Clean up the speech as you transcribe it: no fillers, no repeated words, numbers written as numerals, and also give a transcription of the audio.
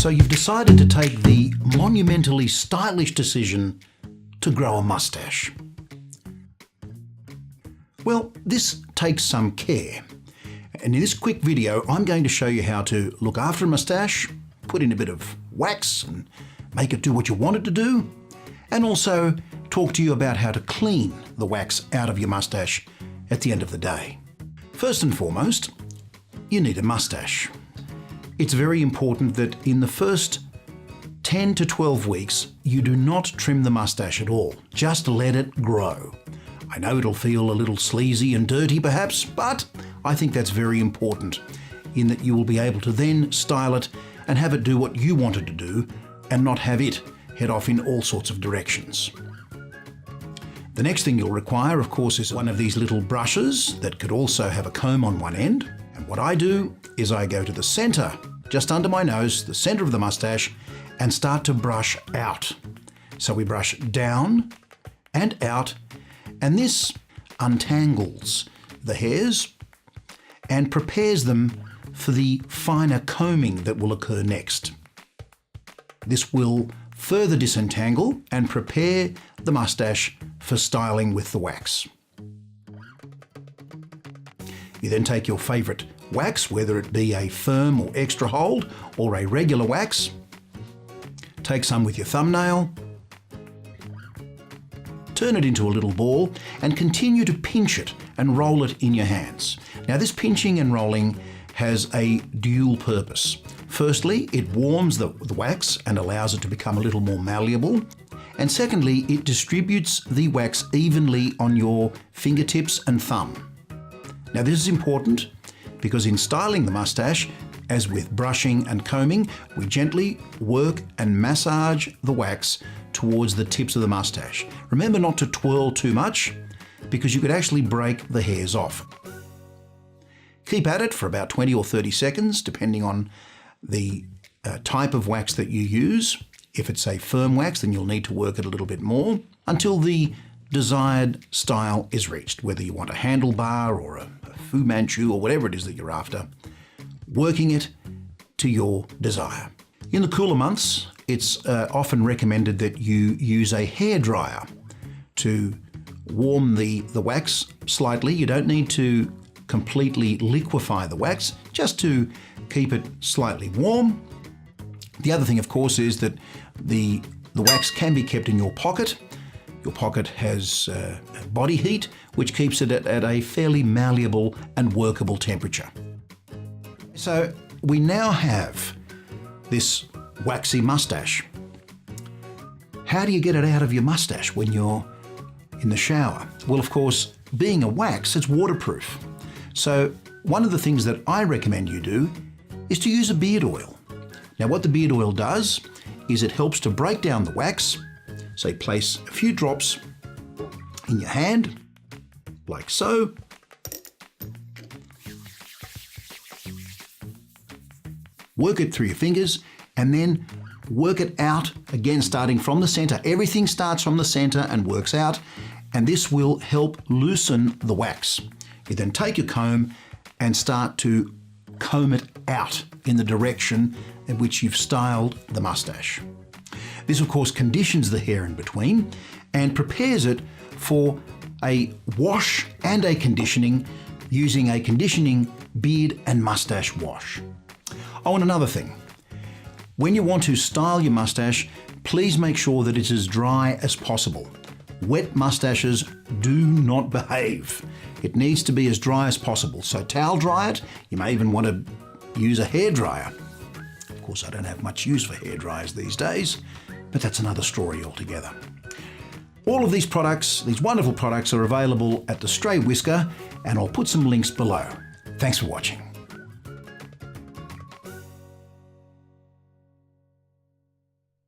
So you've decided to take the monumentally stylish decision to grow a moustache. Well, this takes some care. And in this quick video, I'm going to show you how to look after a moustache, put in a bit of wax and make it do what you want it to do, and also talk to you about how to clean the wax out of your moustache at the end of the day. First and foremost, you need a moustache. It's very important that in the first 10 to 12 weeks, you do not trim the moustache at all. Just let it grow. I know it'll feel a little sleazy and dirty perhaps, but I think that's very important in that you will be able to then style it and have it do what you want it to do and not have it head off in all sorts of directions. The next thing you'll require, of course, is one of these little brushes that could also have a comb on one end. And what I do is I go to the center, just under my nose, the center of the moustache, and start to brush out. So we brush down and out, and this untangles the hairs and prepares them for the finer combing that will occur next. This will further disentangle and prepare the moustache for styling with the wax. You then take your favourite wax, whether it be a firm or extra hold or a regular wax. Take some with your thumbnail, turn it into a little ball and continue to pinch it and roll it in your hands. Now this pinching and rolling has a dual purpose. Firstly, it warms the wax and allows it to become a little more malleable. And secondly, it distributes the wax evenly on your fingertips and thumb. Now this is important because in styling the moustache, as with brushing and combing, we gently work and massage the wax towards the tips of the moustache. Remember not to twirl too much because you could actually break the hairs off. Keep at it for about 20 or 30 seconds, depending on the type of wax that you use. If it's a firm wax, then you'll need to work it a little bit more until the desired style is reached, whether you want a handlebar or a Fu Manchu or whatever it is that you're after, working it to your desire. In the cooler months, it's often recommended that you use a hairdryer to warm the wax slightly. You don't need to completely liquefy the wax, just to keep it slightly warm. The other thing, of course, is that the wax can be kept in your pocket. Your pocket has body heat, which keeps it at a fairly malleable and workable temperature. So we now have this waxy moustache. How do you get it out of your moustache when you're in the shower? Well, of course, being a wax, it's waterproof. So one of the things that I recommend you do is to use a beard oil. Now what the beard oil does is it helps to break down the wax. So place a few drops in your hand, like so. Work it through your fingers and then work it out again, starting from the center. Everything starts from the center and works out, and this will help loosen the wax. You then take your comb and start to comb it out in the direction in which you've styled the moustache. This, of course, conditions the hair in between and prepares it for a wash and a conditioning using a conditioning beard and moustache wash. Oh, and another thing. When you want to style your moustache, please make sure that it's as dry as possible. Wet moustaches do not behave. It needs to be as dry as possible. So towel dry it. You may even want to use a hairdryer. Of course, I don't have much use for hairdryers these days, but that's another story altogether. All of these products, these wonderful products, are available at the Stray Whisker, and I'll put some links below. Thanks for watching.